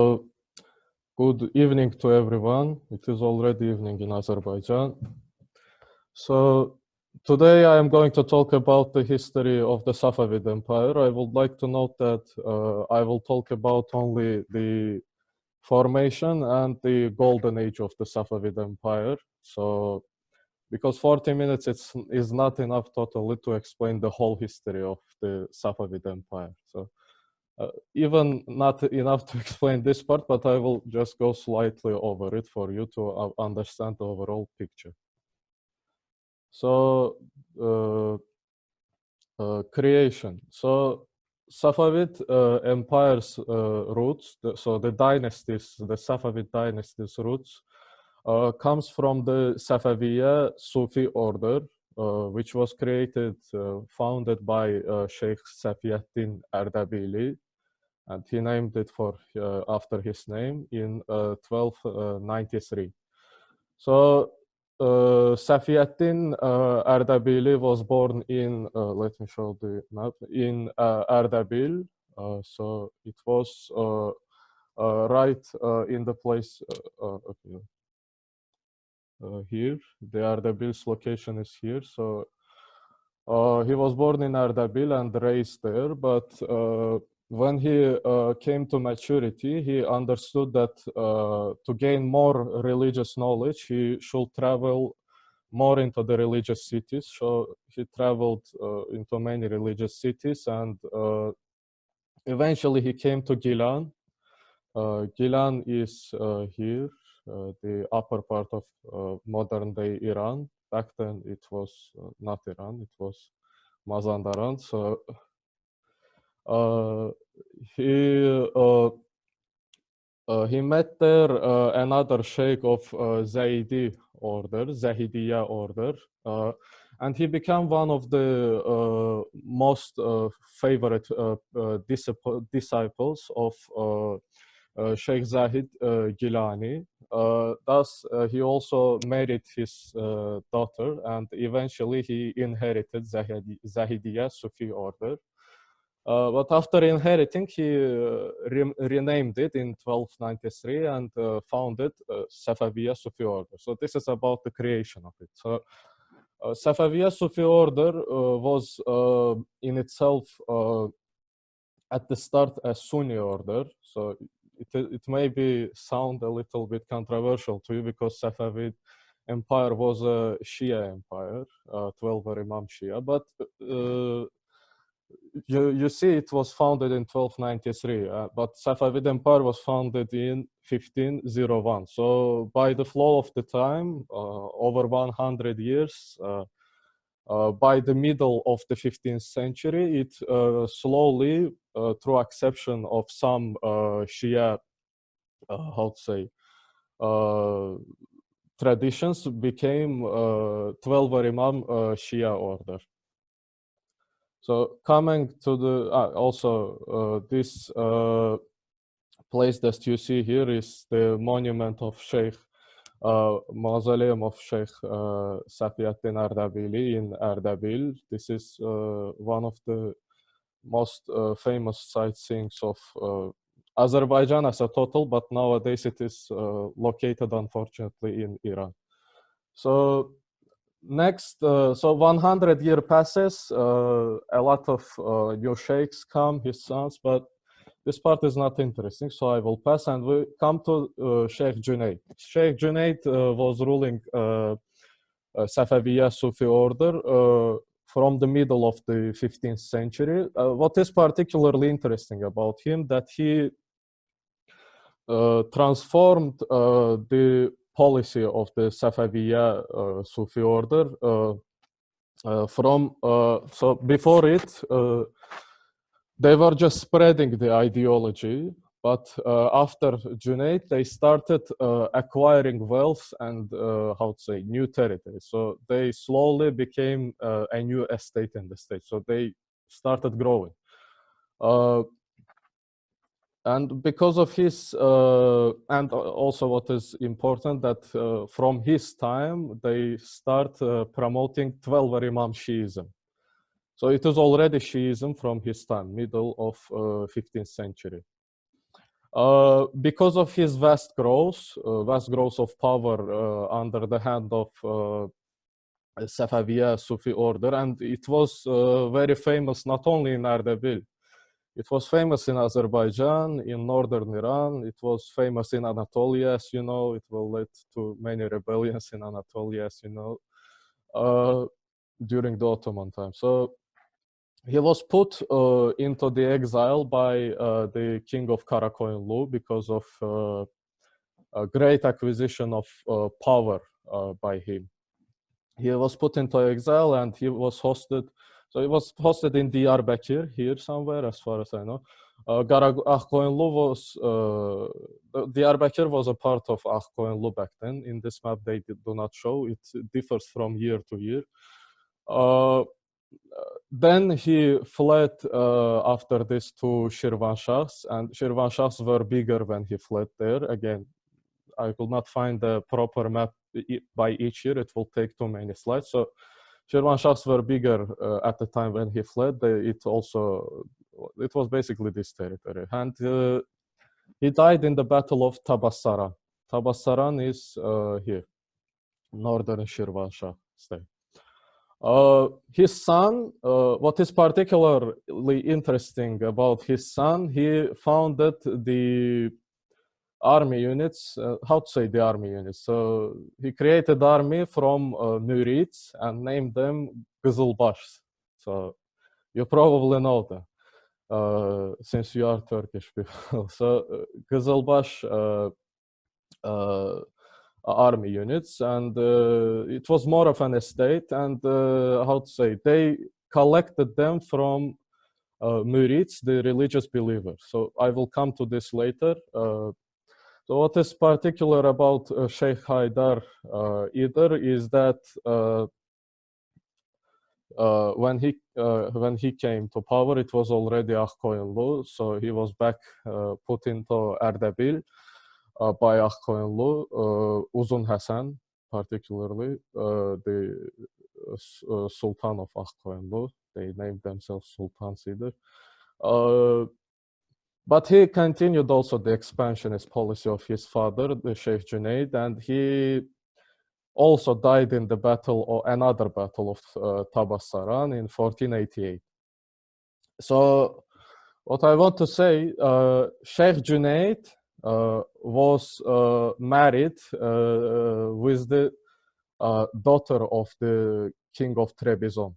Good evening to everyone. It is already evening in Azerbaijan. So today I am going to talk about the history of the Safavid Empire. I would like to note that I will talk about only the formation and the golden age of the Safavid Empire. So because 40 minutes is not enough totally to explain the whole history of the Safavid Empire. So even not enough to explain this part, but I will just go slightly over it for you to understand the overall picture. So, creation. So, Safavid Empire's roots, so the dynasties, the Safavid dynasty's roots, comes from the Safaviyya Sufi order, which was created, founded by Sheikh Safi Ardabili, and he named it after his name in 1293. So Safiyeddin Ardabili was born in, let me show the map, in Ardabil. So it was right in the place, okay. Here, the Ardabil's location is here. So he was born in Ardabil and raised there, but when he came to maturity, he understood that to gain more religious knowledge, he should travel more into the religious cities. So he traveled into many religious cities, and eventually he came to Gilan. Gilan is here, the upper part of modern-day Iran. Back then, it was not Iran; it was Mazandaran. So he met there another sheikh of Zaydi order, Zahidiyya order, and he became one of the most favorite disciples of Sheikh Zahid Gilani. Thus, he also married his daughter, and eventually he inherited Zahidiyya Sufi order. But after inheriting, he renamed it in 1293 and founded Safaviyya Sufi order. So this is about the creation of it. So Safaviyya Sufi order was in itself at the start a Sunni order. So it may sound a little bit controversial to you because Safavid Empire was a Shia empire, 12 Imam Shia, but you see it was founded in 1293, but Safavid Empire was founded in 1501. So by the flow of the time, over 100 years, by the middle of the 15th century, it slowly, through exception of some Shia, how to say, traditions, became 12 Imam Shia order. So coming to the, also this place that you see here is the monument of Sheikh, mausoleum of Sheikh Safiyeddin Ardabili in Ardabil. This is one of the most famous sightseeings of Azerbaijan as a total, but nowadays it is located, unfortunately, in Iran. So next, so 100 years passes, a lot of new sheikhs come, his sons, but this part is not interesting, so I will pass, and we come to Sheikh Junaid. Sheikh Junaid was ruling Safaviyya Sufi order from the middle of the 15th century. What is particularly interesting about him, that he transformed the policy of the Safaviyya Sufi order from, so before it, they were just spreading the ideology, but after Junaid, they started acquiring wealth and, how to say, new territory. So they slowly became a new estate in the state. So they started growing. And because of his, and also what is important, that from his time, they start promoting 12 Imam Shiism. So it is already Shiism from his time, middle of 15th century. Because of his vast growth of power under the hand of Safaviyya Sufi order, and it was very famous not only in Ardabili. It was famous in Azerbaijan, in northern Iran. It was famous in Anatolia, as you know. It will lead to many rebellions in Anatolia, as you know, during the Ottoman time. So he was put into the exile by the king of Karakoyunlu because of a great acquisition of power by him. He was put into exile and he was hosted. So he was hosted in Diyarbakir, here somewhere, as far as I know. Akkoyunlu was, Diyarbakir was a part of Akkoyunlu back then. In this map, they do not show. It differs from year to year. Then he fled after this to Shirvanshahs, and Shirvanshahs were bigger when he fled there. Again, I will not find the proper map by each year. It will take too many slides. So Shirvanshahs were bigger at the time when he fled. It was basically this territory. And he died in the Battle of Tabassaran. Tabassaran is here, northern Shirvanshah state. His son, what is particularly interesting about his son, he founded the army units, how to say the army units. So he created army from Murids and named them Qizilbash. So you probably know that since you are Turkish people. So Qizilbash army units, and it was more of an estate, and how to say, they collected them from Murids, the religious believers. So I will come to this later. So what is particular about Sheikh Haydar either is that when he came to power, it was already Akkoyunlu, so he was back put into Ardabili by Akkoyunlu, Uzun Hasan, particularly the Sultan of Akkoyunlu. They named themselves sultans either. But he continued also the expansionist policy of his father, the Sheikh Junaid, and he also died in the battle, or another battle of Tabassaran in 1488. So what I want to say, Sheikh Junaid was married with the daughter of the king of Trebizond,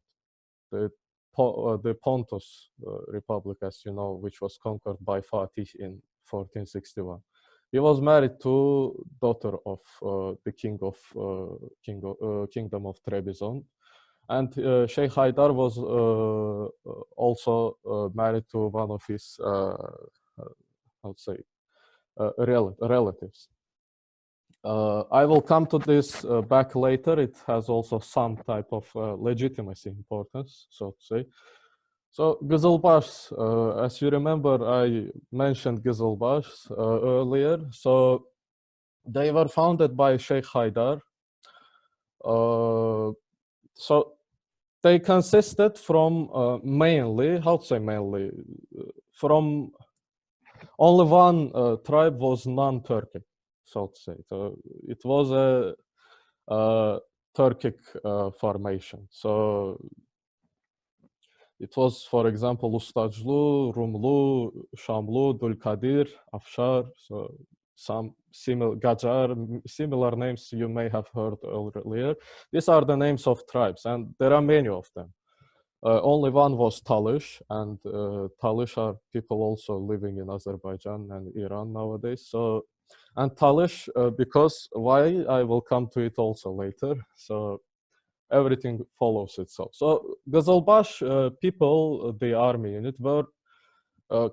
the Pontus Republic, as you know, which was conquered by Fatih in 1461. He was married to daughter of the kingdom of Trebizond, and Sheikh Haydar was also married to one of his how to say relatives. I will come to this back later. It has also some type of legitimacy importance, so to say. So Qizilbash, as you remember, I mentioned Qizilbash earlier. So they were founded by Sheikh Haydar. So they consisted from mainly, how to say mainly, from only one tribe was non-Turkic, so to say. So it was a Turkic formation. So it was, for example, Ustajlu, Rumlu, Shamlu, Dulkadir, Afshar. So some similar Gajar, similar names you may have heard earlier. These are the names of tribes, and there are many of them. Only one was Talysh, and Talysh are people also living in Azerbaijan and Iran nowadays. So, and Talysh, because why, I will come to it also later. So everything follows itself. So Qizilbash people, the army unit, were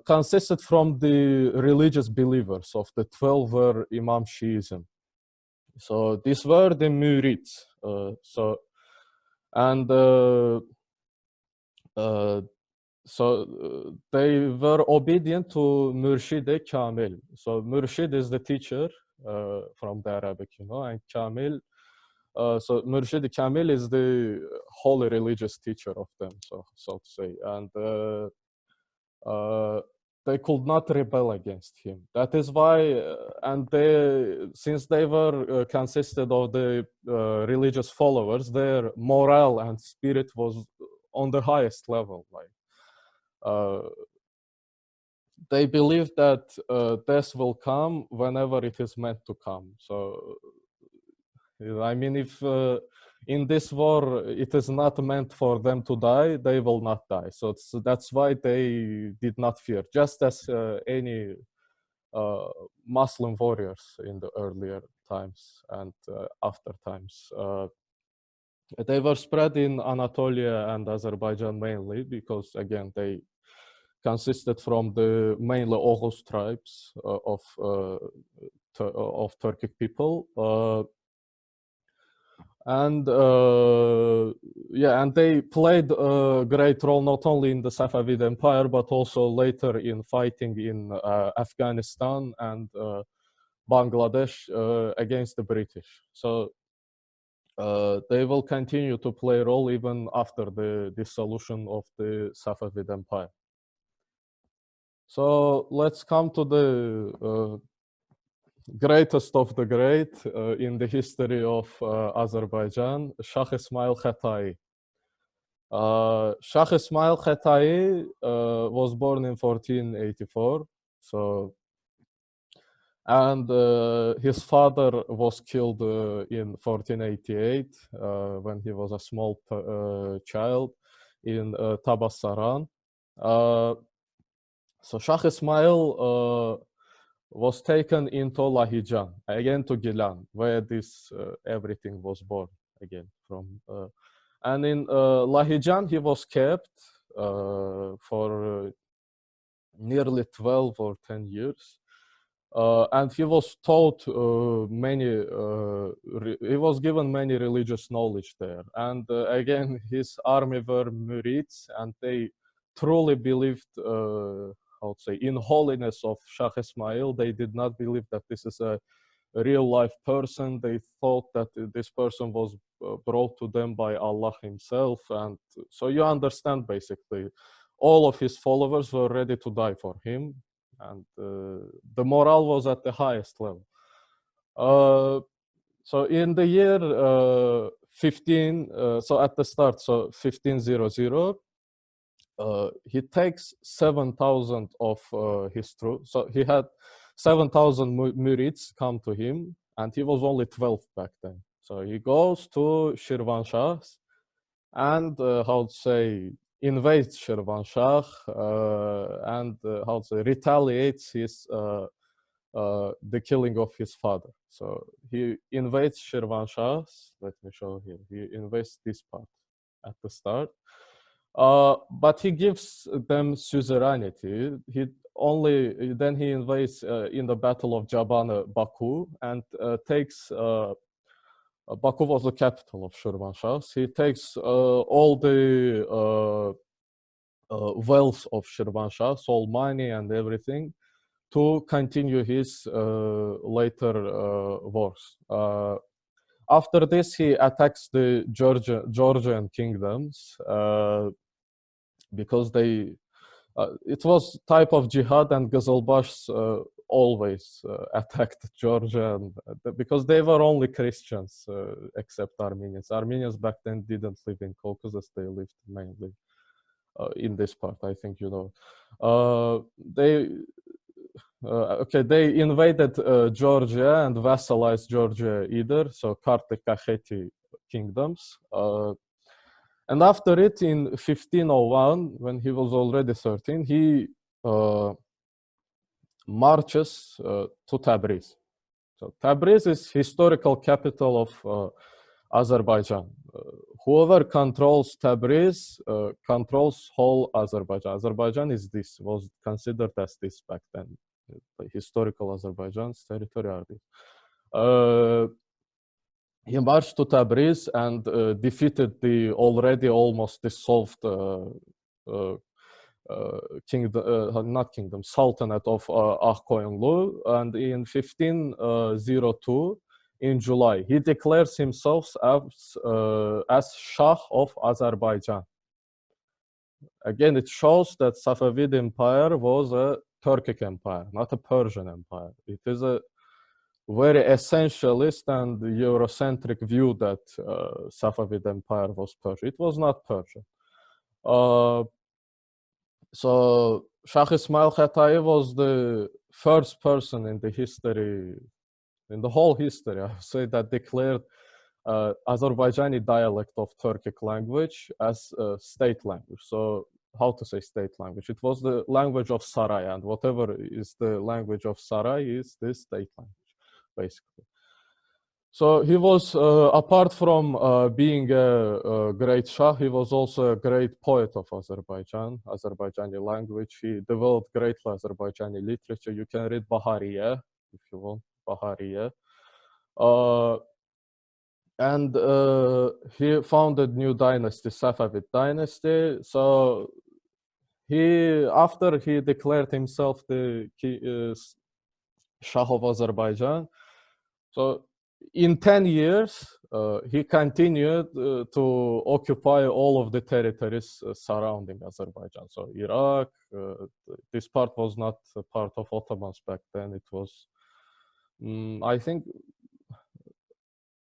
consisted from the religious believers of the 12 were Imam Shiism. So these were the Murids. They were obedient to Murshid-e Kamil. So Murshid is the teacher from the Arabic, you know, and Kamil. So Murshid Kamil is the holy religious teacher of them, so to say. And they could not rebel against him. That is why, and since they were consisted of the religious followers, their morale and spirit was on the highest level. Like they believed that death will come whenever it is meant to come. So, I mean, if in this war it is not meant for them to die, they will not die. So that's why they did not fear, just as any Muslim warriors in the earlier times and after times. They were spread in Anatolia and Azerbaijan mainly because, again, they consisted from the mainly Oghuz tribes of Turkic people. And yeah, and they played a great role not only in the Safavid Empire, but also later in fighting in Afghanistan and Bangladesh against the British. So they will continue to play a role even after the dissolution of the Safavid Empire. So let's come to the greatest of the great in the history of Azerbaijan, Shah Ismail Khatai. Shah Ismail Khatai was born in 1484. So, and his father was killed in 1488 when he was a small child in Tabasaran. So Shah Ismail was taken into Lahijan, again to Gilan, where this everything was born again from. And in Lahijan, he was kept for nearly 12 or 10 years. And he was taught he was given many religious knowledge there. And again, his army were Murids, and they truly believed, I would say, in holiness of Shah Ismail. They did not believe that this is a real life person. They thought that this person was brought to them by Allah himself. And so you understand, basically, all of his followers were ready to die for him. And the morale was at the highest level. So in the year so at the start, so 1500, he takes 7,000 of his troops. So he had 7,000 Murids come to him, and he was only 12 back then. So he goes to Shirvanshah and how to say, invades Shirvanshah and how to say, retaliates his the killing of his father. So he invades Shirvanshah. Let me show here. He invades this part at the start. But he gives them suzerainty. Then he invades in the Battle of Jabana Baku and takes Baku was the capital of Shirvanshah. He takes all the wealth of Shirvanshah, all money and everything, to continue his later wars. After this, he attacks the Georgian kingdoms because it was type of jihad, and Qizilbash always attacked Georgia because they were only Christians except Armenians. Armenians back then didn't live in Caucasus; they lived mainly in this part. I think you know. They invaded Georgia and vassalized Georgia either, so Kartli-Kakheti kingdoms. And after it, in 1501, when he was already 13, he marches to Tabriz. So Tabriz is historical capital of Azerbaijan. Whoever controls Tabriz controls whole Azerbaijan. Azerbaijan was considered as this back then. The historical Azerbaijan's territory are this. He marched to Tabriz and defeated the already almost dissolved Sultanate of Akkoyunlu. And in 1502, in July, he declares himself as Shah of Azerbaijan. Again, it shows that Safavid Empire was a Turkic Empire, not a Persian Empire. It is a very essentialist and Eurocentric view that Safavid Empire was Persian. It was not Persian. So Shah Ismail Safavid was the first person in the history, in the whole history, I would say, that declared Azerbaijani dialect of Turkic language as a state language. So how to say state language? It was the language of Sarai, and whatever is the language of Sarai is the state language, basically. So he was, apart from being a great Shah, he was also a great poet of Azerbaijan, Azerbaijani language. He developed great Azerbaijani literature. You can read Bahariye, if you want, Bahariye. And he founded new dynasty, Safavid dynasty. So after he declared himself the Shah of Azerbaijan, so in 10 years, he continued to occupy all of the territories surrounding Azerbaijan. So Iraq, this part was not a part of Ottomans back then. It was, I think,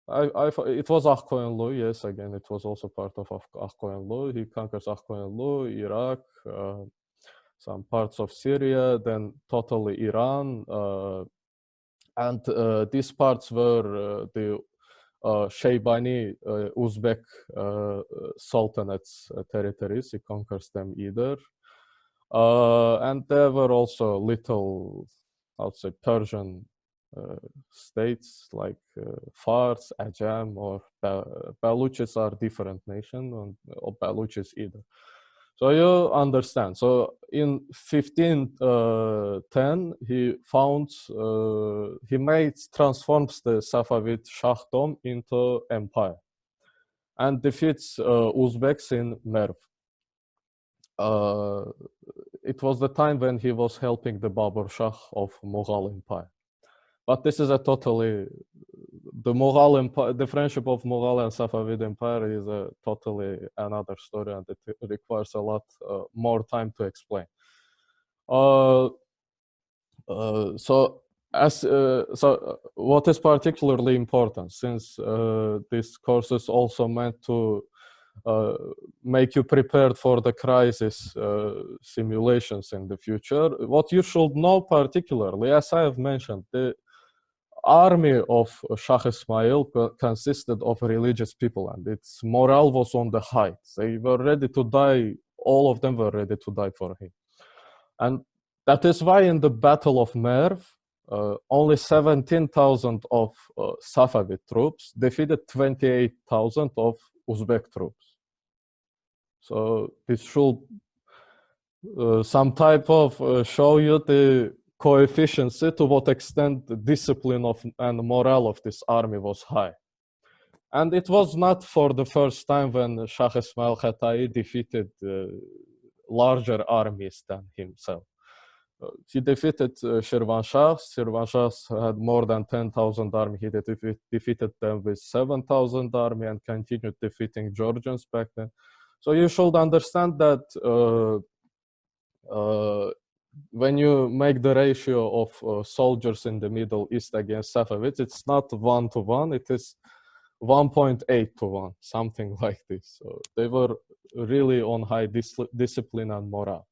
it was Akkoyunlu, yes, again, it was also part of Akkoyunlu. He conquers Akkoyunlu, Iraq, some parts of Syria, then totally Iran. And these parts were the Shaybani Uzbek Sultanate's territories. He conquers them either. And there were also little, I would say, Persian states like Fars, Ajam, or Baluchis are different nation, or Baluchis either. So you understand. So in 1510, he transforms the Safavid Shahdom into empire and defeats Uzbeks in Merv. It was the time when he was helping the Babur Shah of Mughal Empire. But this is a totally, the Mughal Empire, the friendship of Mughal and Safavid Empire is a totally another story, and it requires a lot more time to explain. So what is particularly important, since this course is also meant to make you prepared for the crisis simulations in the future, what you should know particularly, as I have mentioned, the army of Shah Ismail consisted of religious people, and its morale was on the heights. They were ready to die. All of them were ready to die for him. And that is why in the Battle of Merv, only 17,000 of Safavid troops defeated 28,000 of Uzbek troops. So this should some type of show you the coefficiency, to what extent the discipline and morale of this army was high. And it was not for the first time when Shah Ismail Khatai defeated larger armies than himself. He defeated Shirvanshahs. Shirvanshahs had more than 10,000 army. He defeated them with 7,000 army and continued defeating Georgians back then. So you should understand that when you make the ratio of soldiers in the Middle East against Safavids, it's not 1-to-1, it is 1.8-to-1, something like this. So they were really on high discipline and morale.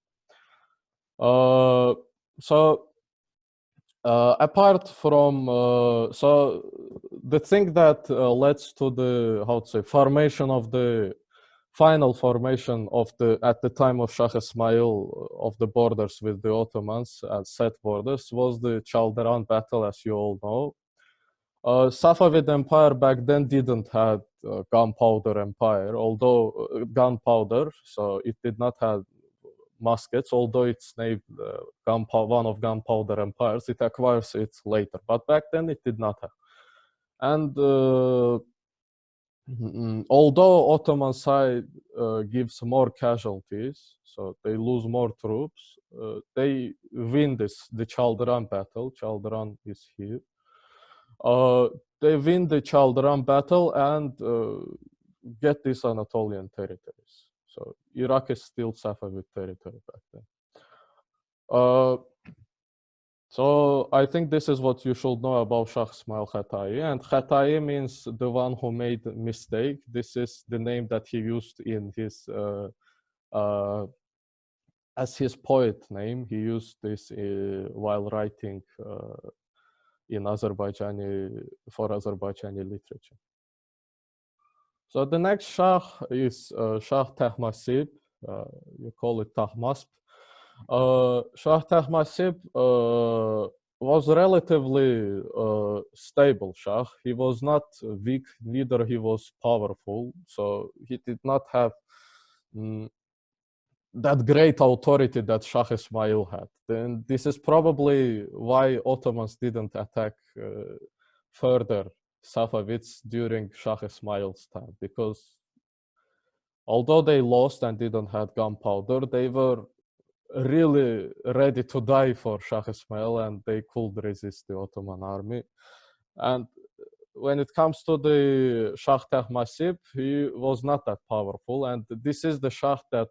Apart from, so the thing that leads to the, how to say, formation of the final formation of at the time of Shah Ismail of the borders with the Ottomans as set borders was the Chalderan battle, as you all know. Safavid Empire back then didn't have gunpowder empire, although gunpowder, so it did not have muskets, although it's named one of gunpowder empires. It acquires it later, but back then it did not have. And although Ottoman side gives more casualties, so they lose more troops, they win the Chalderan battle. Chalderan is here. They win the Chalderan battle and get these Anatolian territories. So Iraq is still Safavid territory back then. So I think this is what you should know about Shah Ismail Khatai. And Khatai means the one who made a mistake. This is the name that he used in his as his poet name. He used this while writing in Azerbaijani for Azerbaijani literature. So the next Shah is Shah Tahmasib. You call it Tahmasp. Shah Tahmasib was relatively stable Shah. He was not weak, neither he was powerful. So he did not have that great authority that Shah Ismail had. Then this is probably why Ottomans didn't attack further Safavids during Shah Ismail's time, because although they lost and didn't have gunpowder, they were really ready to die for Shah Ismail, and they could resist the Ottoman army. And when it comes to the Shah Tahmasib, he was not that powerful, and this is the Shah that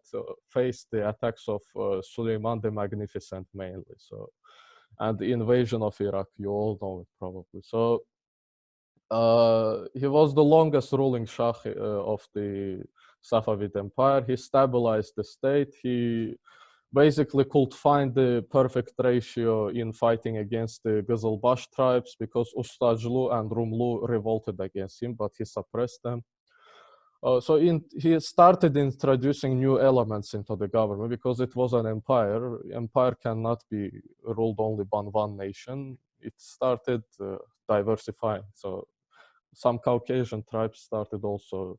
faced the attacks of Suleiman the Magnificent mainly. So, and the invasion of Iraq, you all know it probably. So he was the longest ruling Shah of the Safavid Empire. He stabilized the state. He basically could find the perfect ratio in fighting against the Qizilbash tribes, because Ustajlu and Rumlu revolted against him, but he suppressed them. So he started introducing new elements into the government, because it was an empire. Empire cannot be ruled only by one nation. It started diversifying. So some Caucasian tribes started also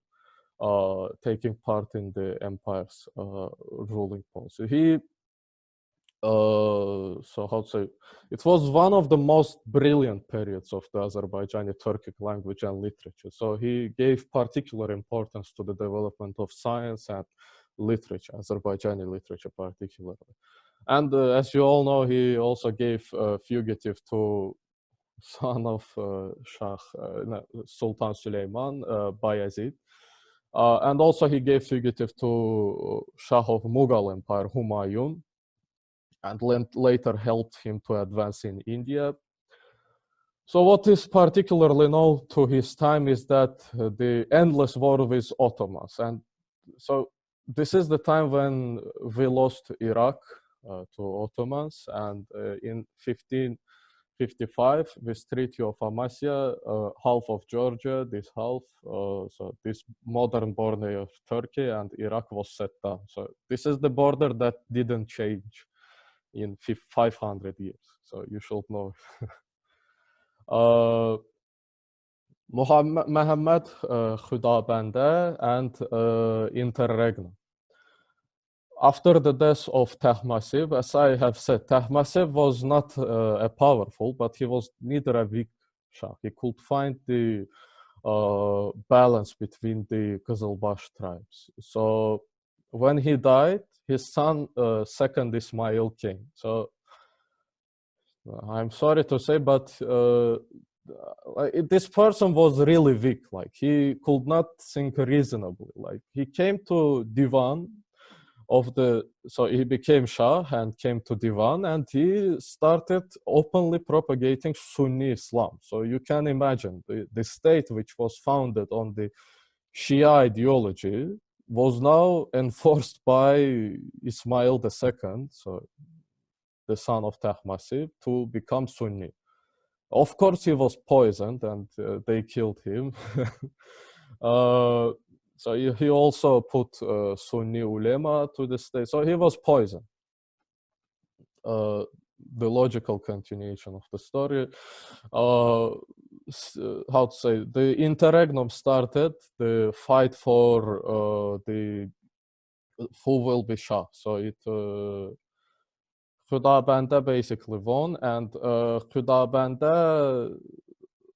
taking part in the empire's ruling policy. So how to say, it was one of the most brilliant periods of the Azerbaijani Turkic language and literature. So he gave particular importance to the development of science and literature, Azerbaijani literature particularly. And as you all know, he also gave fugitive to son of Sultan Süleyman, Bayezid. And also he gave fugitive to Shah of Mughal Empire, Humayun, and later helped him to advance in India. So what is particularly known to his time is that the endless war with Ottomans. And so this is the time when we lost Iraq to Ottomans, and in 1555, with Treaty of Amasya, half of Georgia, this half, so this modern border of Turkey and Iraq was set down. So this is the border that didn't change in 500 years. So you should know. Muhammad Khudabande and Interregnum. After the death of Tahmasib, as I have said, Tahmasib was not a powerful, but he was neither a weak Shah. He could find the balance between the Qizilbash tribes. So when he died, his son, second Ismail, came. So I'm sorry to say, but this person was really weak. Like, he could not think reasonably. Like, he came to Divan of the, so he became Shah and came to Divan, and he started openly propagating Sunni Islam. So you can imagine the state, which was founded on the Shia ideology, was now enforced by Ismail II, so the son of Tahmasib, to become Sunni. Of course, he was poisoned, and they killed him. So he also put Sunni ulema to the state. So he was poisoned. The logical continuation of the story. How to say, the interregnum started the fight for the who will be Shah. So it Khudabande basically won, and Khudabande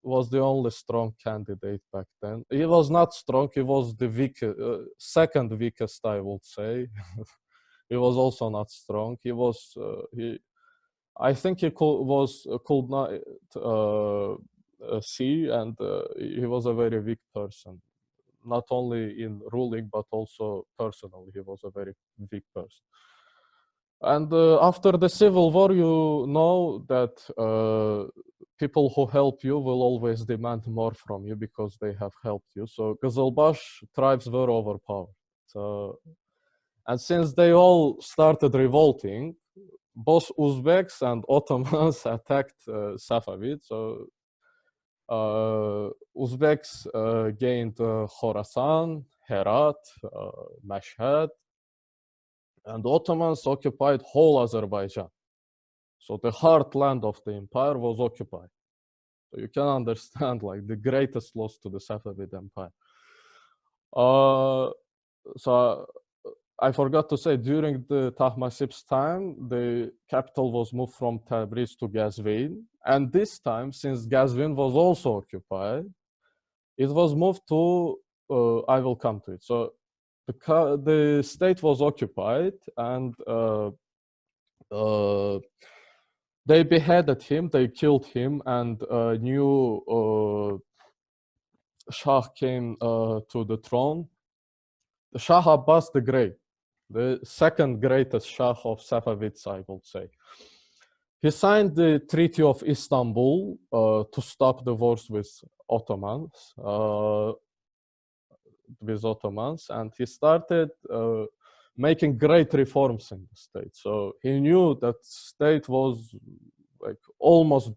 was the only strong candidate back then. He was not strong, he was the second weakest, I would say. He was also not strong. He was, I think he could not see, and he was a very weak person. Not only in ruling, but also personally, he was a very weak person. And after the civil war, you know that people who help you will always demand more from you because they have helped you. So Qizilbash tribes were overpowered. So, and since they all started revolting, both Uzbeks and Ottomans attacked Safavid. So Uzbeks gained Khorasan, Herat, Mashhad, and the Ottomans occupied whole Azerbaijan. So the heartland of the empire was occupied. So you can understand like the greatest loss to the Safavid Empire. So I forgot to say, during the Tahmasib's time, the capital was moved from Tabriz to Qazvin. And this time, since Qazvin was also occupied, it was moved to, I will come to it. So the state was occupied, and they beheaded him, they killed him, and a new Shah came to the throne. Shah Abbas the Great, the second greatest Shah of Safavids, I would say. He signed the Treaty of Istanbul to stop the wars with Ottomans, and he started making great reforms in the state. So he knew that state was like almost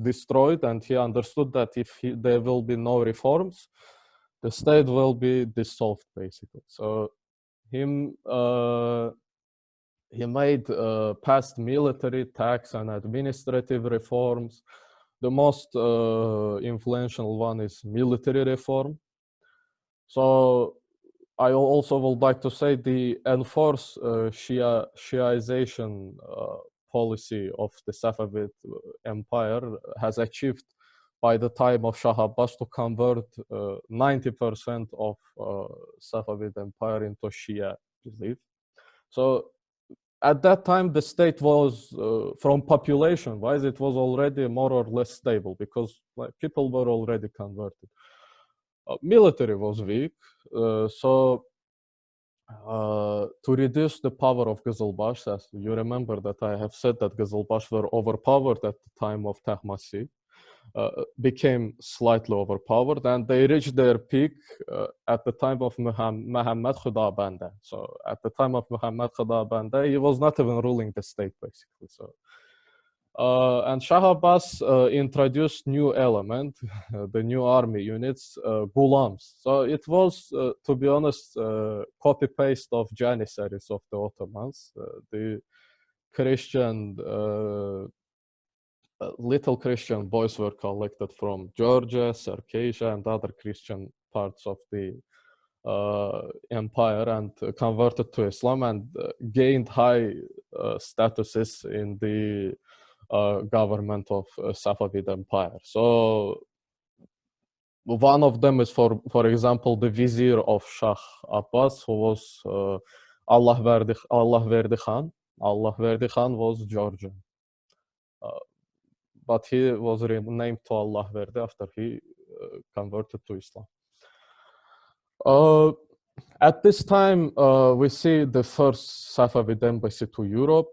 destroyed, and he understood that if there will be no reforms, the state will be dissolved, basically. So he made past military, tax, and administrative reforms. The most influential one is military reform. So I also would like to say the enforced Shiaization policy of the Safavid Empire has achieved by the time of Shah Abbas to convert 90% of Safavid Empire into Shia belief. So at that time, the state was, from population-wise, it was already more or less stable because like, people were already converted. Military was weak, so to reduce the power of Qizilbash, as you remember that I have said that Qizilbash were overpowered at the time of Tahmasib, became slightly overpowered, and they reached their peak at the time of Muhammad Khudabanda. So at the time of Muhammad Khudabanda, he was not even ruling the state, basically. So and Shah Abbas introduced new element, the new army units, gulams. So it was, to be honest, copy-paste of Janissaries of the Ottomans. The Christian, little Christian boys were collected from Georgia, Circassia, and other Christian parts of the empire and converted to Islam and gained high statuses in the government of Safavid Empire. So one of them is, for example, the vizier of Shah Abbas, who was Allah Verdi Khan. Allah Verdi Khan was Georgian, but he was renamed to Allah Verdi after he converted to Islam. At this time, we see the first Safavid embassy to Europe.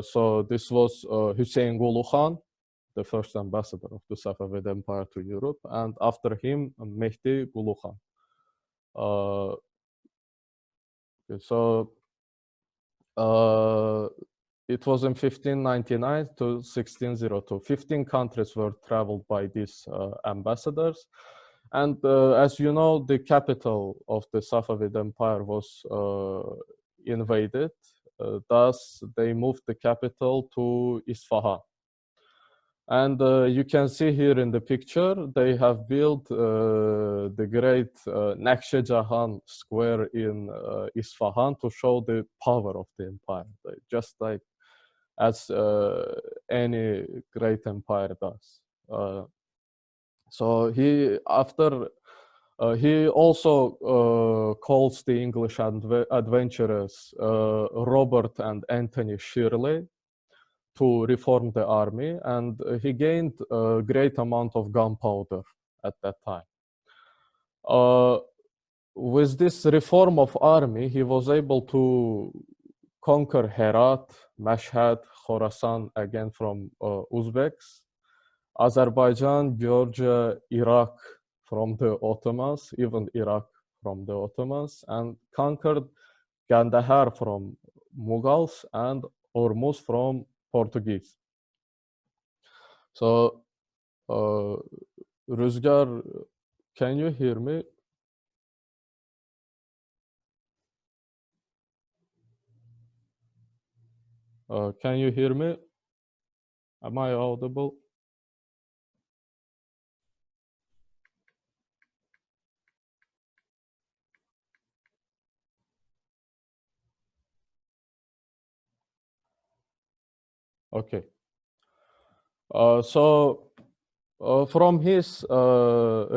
So this was Hussein Gulu Khan, the first ambassador of the Safavid Empire to Europe, and after him, Mehdi Gulu Khan. So it was in 1599 to 1602. 15 countries were traveled by these ambassadors. And as you know, the capital of the Safavid Empire was invaded. Thus, they moved the capital to Isfahan. And you can see here in the picture, they have built the great Nakshe Jahan square in Isfahan to show the power of the empire, just like as any great empire does. So he also calls the English adventurers Robert and Anthony Shirley to reform the army, and he gained a great amount of gunpowder at that time. With this reform of army, he was able to conquer Herat, Mashhad, Khorasan again from Uzbeks, Azerbaijan, Georgia, Iraq from the Ottomans, even Iraq from the Ottomans, and conquered Kandahar from Mughals and Hormuz from Portuguese. So, Rüzgar, can you hear me? Can you hear me? Am I audible? Okay. From his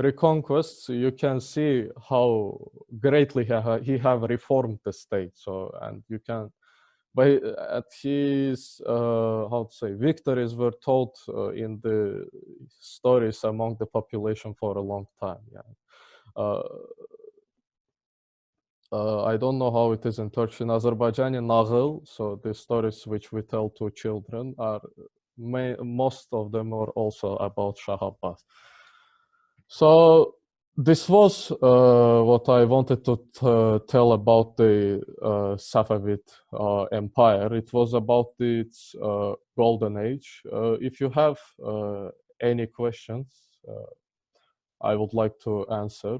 reconquests, you can see how greatly he have reformed the state. So, and you can, by at his how to say, victories were told in the stories among the population for a long time. Yeah. I don't know how it is in Turkish. In Azerbaijani, nağıl, so the stories which we tell to children are, most of them are also about Shah Abbas. So this was what I wanted to tell about the Safavid Empire. It was about its golden age. If you have any questions, I would like to answer.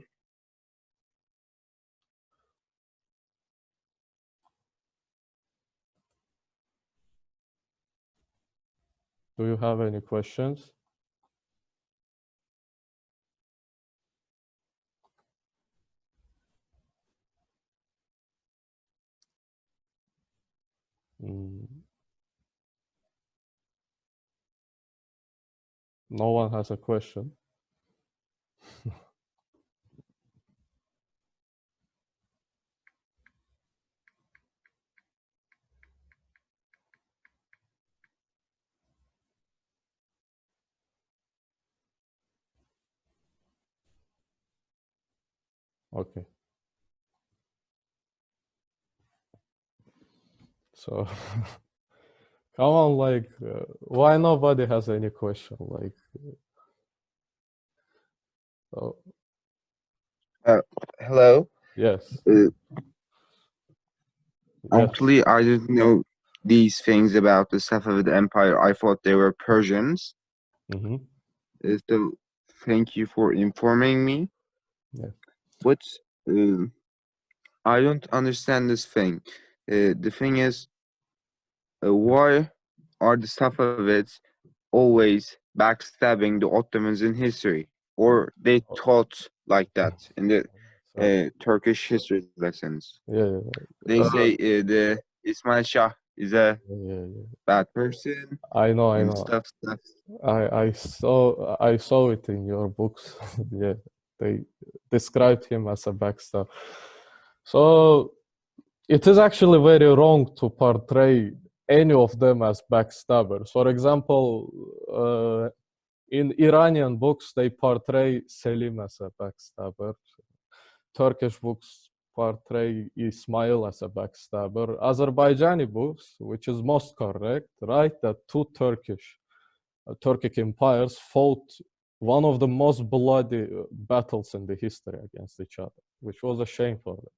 Do you have any questions? No one has a question. Okay. So, come on, like, why nobody has any question? Like, oh, Hello. yes, Uh, yes. Actually, I didn't know these things about the Safavid Empire. I thought they were Persians. Mm-hmm. So thank you for informing me. Yeah. But I don't understand this thing. The thing is, why are the Safavids always backstabbing the Ottomans in history? Or they taught like that in the So, Turkish history lessons. yeah, They say the Ismail Shah is a yeah. bad person I know, and stuff. I saw it in your books. Yeah, they described him as a backstab. So it is actually very wrong to portray any of them as backstabbers. For example, in Iranian books, they portray Selim as a backstabber. Turkish books portray Ismail as a backstabber. Azerbaijani books, which is most correct, write that two Turkic empires fought one of the most bloody battles in the history against each other, which was a shame for them.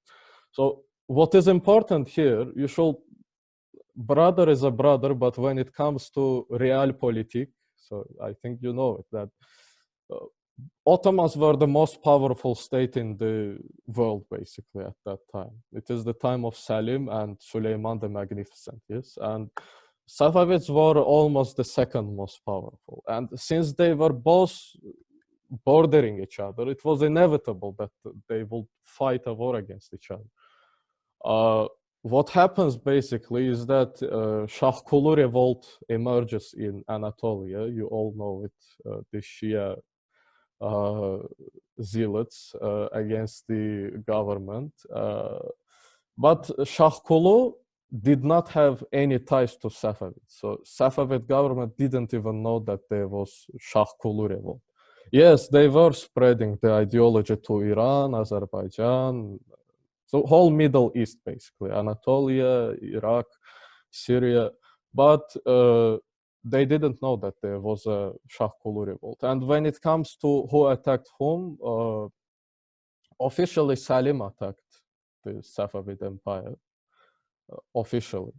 So what is important here, you should, brother is a brother, but when it comes to realpolitik, so I think you know it, that Ottomans were the most powerful state in the world, basically, at that time. It is the time of Selim and Suleiman the Magnificent, yes? And Safavids were almost the second most powerful. And since they were both bordering each other, it was inevitable that they would fight a war against each other. What happens basically is that Shahkulu revolt emerges in Anatolia. You all know it, the Shia zealots against the government. But Shahkulu did not have any ties to Safavid. So Safavid government didn't even know that there was Shahkulu revolt. Yes, they were spreading the ideology to Iran, Azerbaijan, So whole Middle East, basically, Anatolia, Iraq, Syria, but they didn't know that there was a Shah Kulu revolt. And when it comes to who attacked whom, officially Salim attacked the Safavid Empire, officially,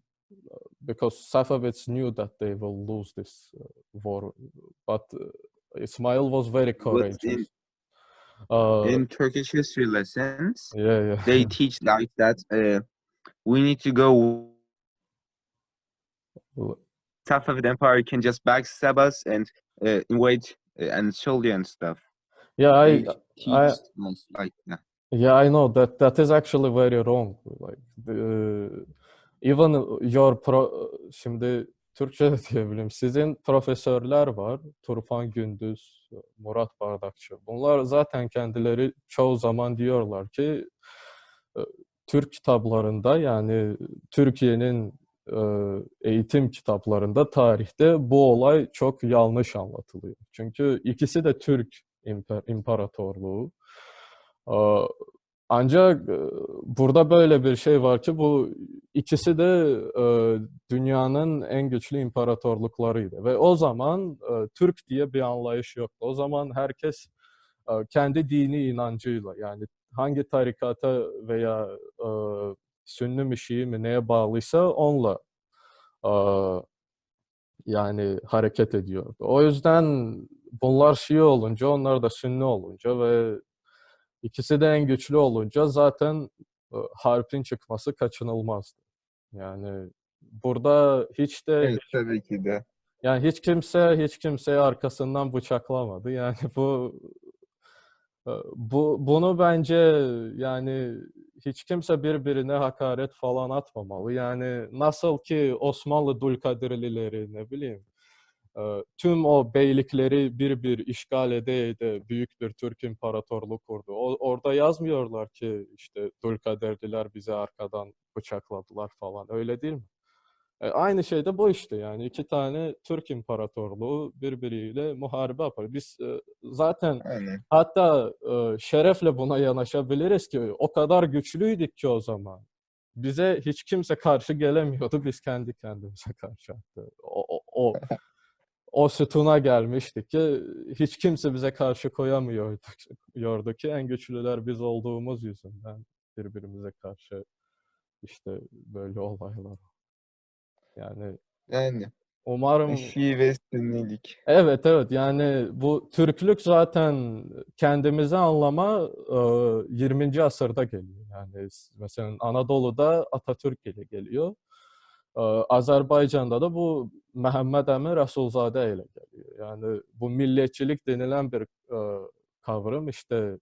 because Safavids knew that they will lose this war, but Ismail was very courageous. In Turkish history lessons, Yeah. they teach like that we need to go. Safavid Empire can just backstab us and invade Anatolia and stuff. Yeah, They teach us like that. Yeah, I know that is actually very wrong. Like even şimdi Türkçe de diyebilirim. Sizin profesörler var. Turfan Gündüz, Murat Bardakçı. Bunlar zaten kendileri çoğu zaman diyorlar ki Türk kitaplarında, yani Türkiye'nin eğitim kitaplarında, tarihte bu olay çok yanlış anlatılıyor. Çünkü ikisi de Türk imparatorluğu. Ancak burada böyle bir şey var ki bu ikisi de dünyanın en güçlü imparatorluklarıydı. Ve o zaman Türk diye bir anlayış yoktu. O zaman herkes kendi dini inancıyla, yani hangi tarikata veya Sünni mi Şii mi neye bağlıysa onunla yani hareket ediyordu. O yüzden bunlar Şii olunca, onlar da Sünni olunca ve İkisi de en güçlü olunca zaten harpin çıkması kaçınılmazdı. Yani burada hiç de Evet, tabii ki de. yani hiç kimseyi arkasından bıçaklamadı. Yani bunu bence yani hiç kimse birbirine hakaret falan atmamalı. Yani nasıl ki Osmanlı Dulkadirlileri, ne bileyim, tüm o beylikleri bir işgal ede büyük bir Türk İmparatorluğu kurdu. Orada yazmıyorlar ki işte Dulkaderliler bizi arkadan bıçakladılar falan. Öyle değil mi? Aynı şey de bu işte, yani iki tane Türk İmparatorluğu birbiriyle muharebe yapar. Biz zaten Aynen. hatta şerefle buna yanaşabiliriz ki o kadar güçlüydük ki o zaman. Bize hiç kimse karşı gelemiyordu. Biz kendi kendimize karşı attık. O sütuna gelmiştik ki hiç kimse bize karşı koyamıyordu ki en güçlüler biz olduğumuz yüzünden birbirimize karşı işte böyle olaylar. Yani Yani umarım Şii ve Sünnilik. evet, yani bu Türklük zaten kendimizi anlama 20. asırda geliyor. Yani mesela Anadolu'da Atatürk ile geliyor. Azerbaycan'da da bu Məhəmməd Əmin Rəsulzadə ile geliyor. Yani bu milliyetçilik denilen bir kavram işte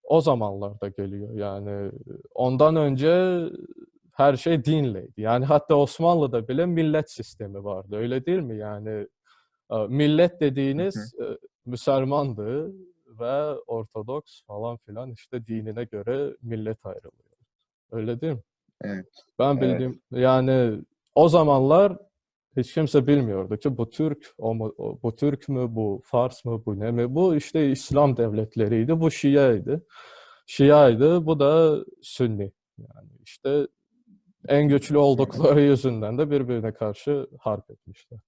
o zamanlarda geliyor. Yani ondan önce her şey dinleydi. Yani hatta Osmanlı'da bile millet sistemi vardı. Öyle değil mi? Yani millet dediğiniz Müslümandı ve Ortodoks falan filan, işte dinine göre millet ayrılıyor. Öyle değil mi? Evet. Ben Evet. bildiğim yani o zamanlar hiç kimse bilmiyordu ki bu Türk, bu Türk mü, bu Fars mı, bu ne mi? Bu işte İslam devletleriydi, bu Şia'ydı, bu da Sünni. Yani işte en güçlü oldukları yüzünden de birbirine karşı harp etmişler.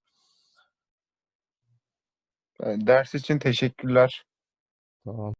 Ders için teşekkürler. Tamam.